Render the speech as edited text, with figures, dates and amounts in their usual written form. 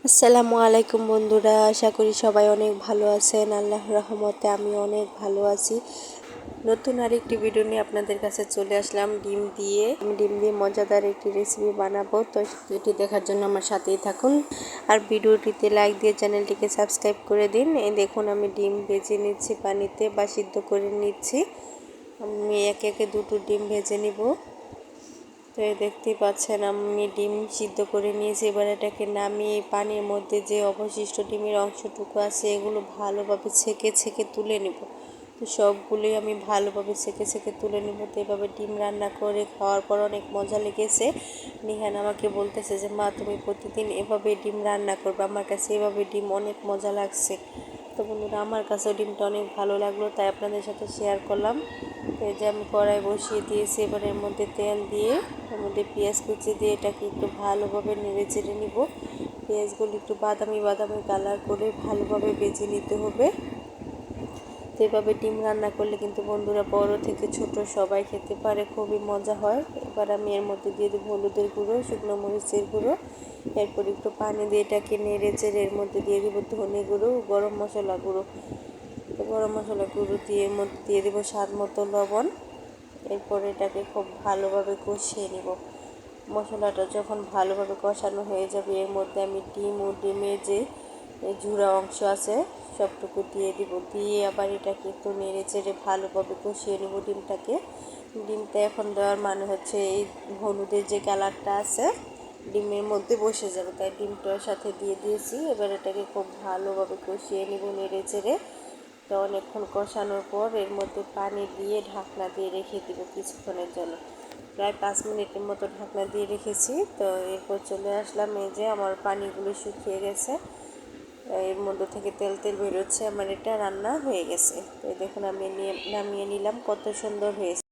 আসসালামু আলাইকুম বন্ধুরা, আশা করি সবাই অনেক ভালো আছেন। আল্লাহর রহমতে আমি অনেক ভালো আছি। নতুন আরেকটি ভিডিও নিয়ে আপনাদের কাছে চলে আসলাম। ডিম দিয়ে মজাদার একটি রেসিপি বানাবো। তো এটি দেখার জন্য আমার সাথেই থাকুন আর ভিডিওটিতে লাইক দিয়ে চ্যানেলটিকে সাবস্ক্রাইব করে দিন। এই দেখুন আমি ডিম ভেজে নিচ্ছি পানিতে বা সিদ্ধ করে নিচ্ছি। আমি একে একে দুটো ডিম ভেজে নিব। তো দেখতেই পাচ্ছেন আমি ডিম সিদ্ধ করে নিয়েছি। এবার এটাকে নামিয়ে পানির মধ্যে যে অবশিষ্ট ডিমের অংশটুকু আছে এগুলো ভালোভাবে ছেঁকে তুলে নেব। তো সবগুলোই আমি ভালোভাবে ছেঁকে তুলে নেব। তো এভাবে ডিম রান্না করে খাওয়ার পর অনেক মজা লেগেছে। নিহান আমাকে বলতেছে যে মা তুমি প্রতিদিন এভাবে ডিম রান্না করবে। আমার কাছে এভাবে ডিম অনেক মজা লাগছে। তো বন্ধুরা আমার কাছেও ডিমটা অনেক ভালো লাগলো, তাই আপনাদের সাথে শেয়ার করলাম। তো এই যে আমি কড়াই বসিয়ে দিয়েছি। এবার এর মধ্যে তেল দিয়ে এর মধ্যে পেঁয়াজ কুচি দিয়ে এটাকে একটু ভালোভাবে নেড়ে চেড়ে নিব। পেঁয়াজগুলো একটু বাদামি কালার করে ভালোভাবে ভেজে নিতে হবে। তো এভাবে ডিম রান্না করলে কিন্তু বন্ধুরা বড় থেকে ছোট সবাই খেতে পারে, খুবই মজা হয়। এবার আমি এর মধ্যে দিয়ে দেবো হলুদের গুঁড়ো, শুকনো মরিচের গুঁড়ো, এরপর একটু পানি দিয়ে এটাকে নেড়ে চেড়ে এর মধ্যে দিয়ে দেবো ধনে গুঁড়ো, গরম মশলা গুঁড়ো। গরম মশলা গুঁড়ো দিয়ে এর মধ্যে দিয়ে দেবো স্বাদ মতো লবণ। এরপর এটাকে খুব ভালোভাবে কষিয়ে নেব। মশলাটা যখন ভালোভাবে কষানো হয়ে যাবে এর মধ্যে আমি ডিম ও ডিমের যে ঝুরা অংশ আছে সবটুকু দিয়ে দিব। দিয়ে আবার এটাকে একটু নেড়ে চেড়ে ভালোভাবে কষিয়ে নেব ডিমটা এখন দেওয়ার মানে হচ্ছে এই হলুদের যে কালারটা আছে ডিমের মধ্যে বসে যাবে, তাই ডিমটার সাথে দিয়ে দিয়েছি। এবার এটাকে খুব ভালোভাবে কষিয়ে নেব নেড়ে চেড়ে। তো অনেকক্ষণ কষানোর পর এর মধ্যে পানি দিয়ে ঢাকনা দিয়ে রেখে দিব কিছুক্ষণের জন্য। প্রায় 5 মিনিটের মতো ঢাকনা দিয়ে রেখেছি। তো এরপর চলে আসলাম, এই যে আমার পানিগুলো শুকিয়ে গেছে, এর মধ্যে থেকে তেল বেরোচ্ছে, আমার এটা রান্না হয়ে গেছে। তো দেখুন আমি নামিয়ে নিলাম, কত সুন্দর হয়েছে।